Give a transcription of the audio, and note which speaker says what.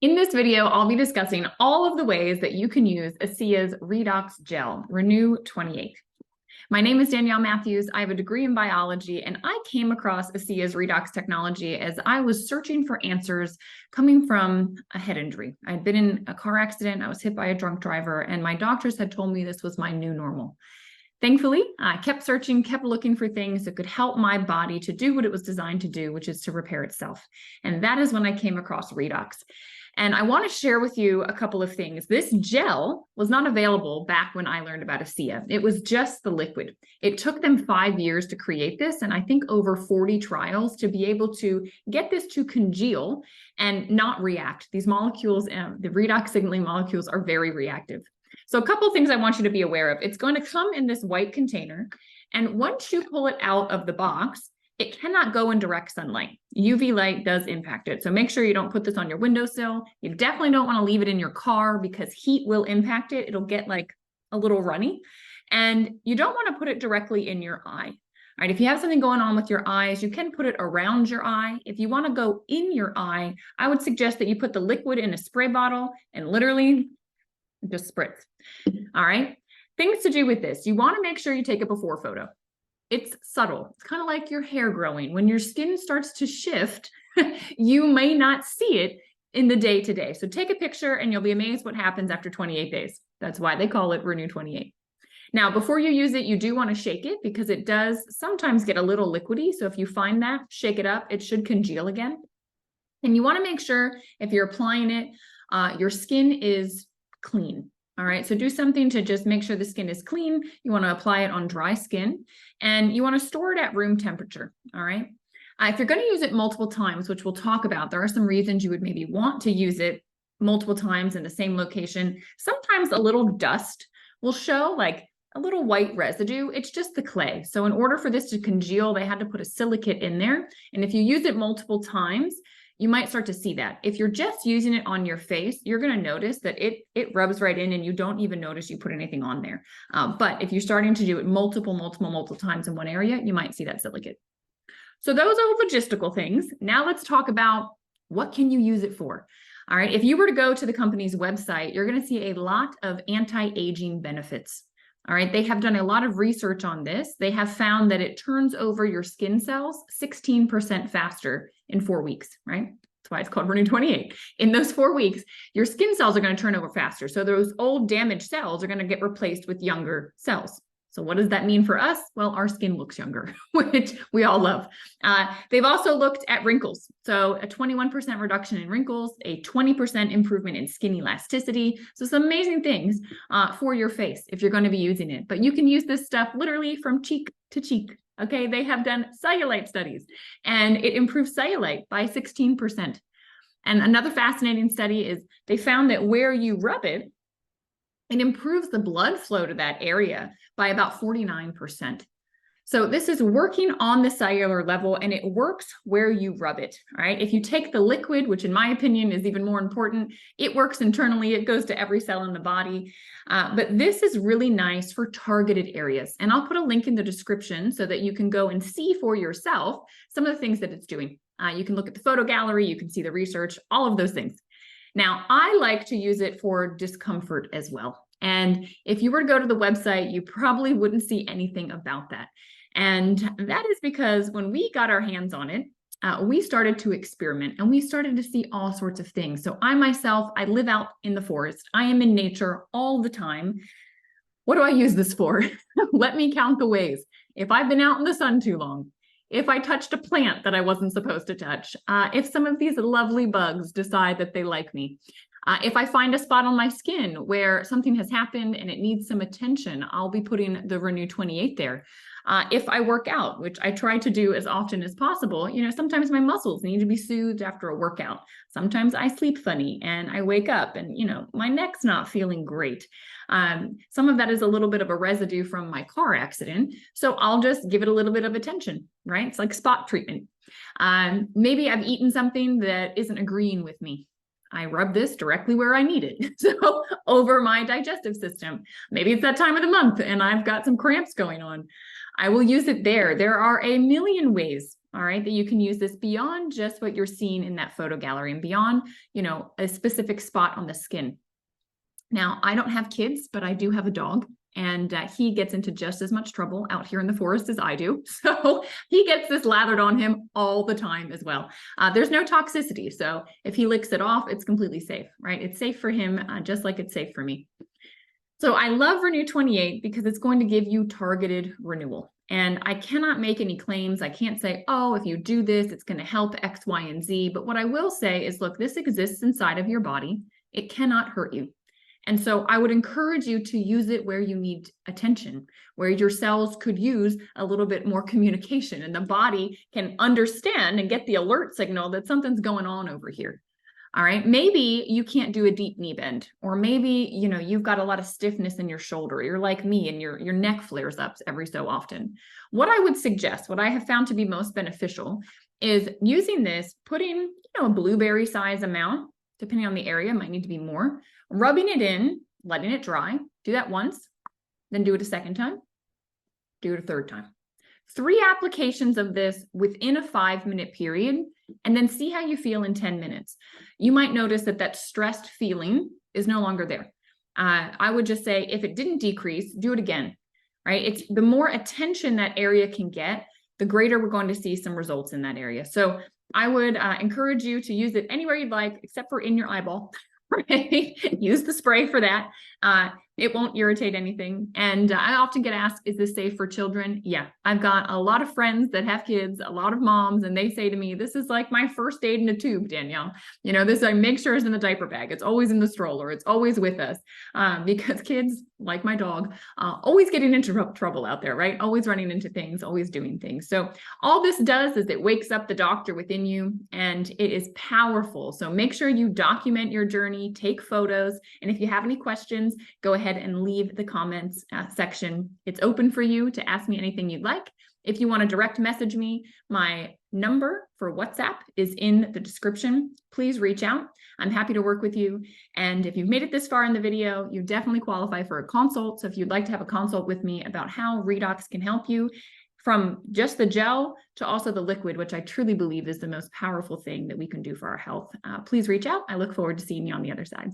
Speaker 1: In this video, I'll be discussing all of the ways that you can use ASEA's redox gel, Renu28. My name is Danielle Matthews. I have a degree in biology, and I came across ASEA's redox technology as I was searching for answers coming from a head injury. I had been in a car accident. I was hit by a drunk driver, and my doctors had told me this was my new normal. Thankfully, I kept searching, kept looking for things that could help my body to do what it was designed to do, which is to repair itself. And that is when I came across redox. And I want to share with you a couple of things. This gel was not available back when I learned about ASEA. It was just the liquid. It took them 5 years to create this, and I think over 40 trials to be able to get this to congeal and not react. These molecules, the redox signaling molecules, are very reactive. So a couple of things I want you to be aware of. It's going to come in this white container, and once you pull it out of the box, it cannot go in direct sunlight. UV light does impact it. So make sure you don't put this on your windowsill. You definitely don't want to leave it in your car because heat will impact it. It'll get like a little runny. And you don't want to put it directly in your eye. All right, if you have something going on with your eyes, you can put it around your eye. If you want to go in your eye, I would suggest that you put the liquid in a spray bottle and literally just spritz. All right, things to do with this. You want to make sure you take a before photo. It's subtle. It's kind of like your hair growing. When your skin starts to shift, you may not see it in the day-to-day. So take a picture and you'll be amazed what happens after 28 days. That's why they call it Renu28. Now, before you use it, you do want to shake it because it does sometimes get a little liquidy. So if you find that, shake it up. It should congeal again. And you want to make sure if you're applying it, your skin is clean. All right, so do something to just make sure the skin is clean. You want to apply it on dry skin, and you want to store it at room temperature. All right. If you're going to use it multiple times, which we'll talk about, there are some reasons you would maybe want to use it multiple times in the same location. Sometimes a little dust will show, like a little white residue. It's just the clay. So in order for this to congeal, they had to put a silicate in there. And if you use it multiple times, you might start to see that. If you're just using it on your face, you're going to notice that it rubs right in and you don't even notice you put anything on there. But if you're starting to do it multiple times in one area, you might see that silicate. So those are logistical things. Now let's talk about what can you use it for? All right, if you were to go to the company's website, you're going to see a lot of anti-aging benefits. All right, they have done a lot of research on this. They have found that it turns over your skin cells 16% faster in 4 weeks, right? That's why it's called Renu28. In those 4 weeks, your skin cells are going to turn over faster. So those old damaged cells are going to get replaced with younger cells. So what does that mean for us? Well, our skin looks younger, which we all love. They've also looked at wrinkles. So a 21% reduction in wrinkles, a 20% improvement in skin elasticity. So some amazing things for your face if you're going to be using it. But you can use this stuff literally from cheek to cheek. Okay, they have done cellulite studies, and it improves cellulite by 16%. And another fascinating study is they found that where you rub it, it improves the blood flow to that area by about 49%. So this is working on the cellular level, and it works where you rub it, all right? If you take the liquid, which in my opinion is even more important, it works internally. It goes to every cell in the body. But this is really nice for targeted areas. And I'll put a link in the description so that you can go and see for yourself some of the things that it's doing. You can look at the photo gallery, you can see the research, all of those things. Now, I like to use it for discomfort as well. And if you were to go to the website, you probably wouldn't see anything about that. And that is because when we got our hands on it, we started to experiment and we started to see all sorts of things. So I myself, I live out in the forest. I am in nature all the time. What do I use this for? Let me count the ways. If I've been out in the sun too long, if I touched a plant that I wasn't supposed to touch, if some of these lovely bugs decide that they like me, if I find a spot on my skin where something has happened and it needs some attention, I'll be putting the Renu28 there. If I work out, which I try to do as often as possible, you know, sometimes my muscles need to be soothed after a workout. Sometimes I sleep funny and I wake up and, you know, my neck's not feeling great. Some of that is a little bit of a residue from my car accident. So I'll just give it a little bit of attention, right? It's like spot treatment. Maybe I've eaten something that isn't agreeing with me. I rub this directly where I need it. So over my digestive system. Maybe it's that time of the month and I've got some cramps going on. I will use it there. There are a million ways all right, that you can use this beyond just what you're seeing in that photo gallery and beyond, a specific spot on the skin. Now, I don't have kids, but I do have a dog, and he gets into just as much trouble out here in the forest as I do. So he gets this lathered on him all the time as well. There's no toxicity. So if he licks it off, it's completely safe, right? It's safe for him, just like it's safe for me. So I love Renew28 because it's going to give you targeted renewal. And I cannot make any claims. I can't say, oh, if you do this, it's going to help X, Y, and Z. But what I will say is, look, this exists inside of your body. It cannot hurt you. And so I would encourage you to use it where you need attention, where your cells could use a little bit more communication and the body can understand and get the alert signal that something's going on over here. All right, maybe you can't do a deep knee bend, or maybe, you've got a lot of stiffness in your shoulder. You're like me and your neck flares up every so often. What I would suggest, what I have found to be most beneficial, is using this, putting, a blueberry size amount, depending on the area, might need to be more, rubbing it in, letting it dry. Do that once, then do it a second time, do it a third time. 3 applications of this within a 5-minute period, and then see how you feel in 10 minutes. You might notice that stressed feeling is no longer there. I would just say, if it didn't decrease, do it again, right? It's the more attention that area can get, the greater we're going to see some results in that area. So I would encourage you to use it anywhere you'd like, except for in your eyeball. Right? Use the spray for that. It won't irritate anything. And I often get asked, is this safe for children? Yeah, I've got a lot of friends that have kids, a lot of moms, and they say to me, this is like my first aid in a tube, Danielle. This I make sure is in the diaper bag. It's always in the stroller. It's always with us, because kids, like my dog, always getting into trouble out there, right? Always running into things, always doing things. So all this does is it wakes up the doctor within you, and it is powerful. So make sure you document your journey, take photos, and if you have any questions, go ahead and leave the comments section. It's open for you to ask me anything you'd like. If you want to direct message me, my number for WhatsApp is in the description. Please reach out. I'm happy to work with you. And if you've made it this far in the video, you definitely qualify for a consult. So if you'd like to have a consult with me about how redox can help you, from just the gel to also the liquid, which I truly believe is the most powerful thing that we can do for our health, please reach out. I look forward to seeing you on the other side.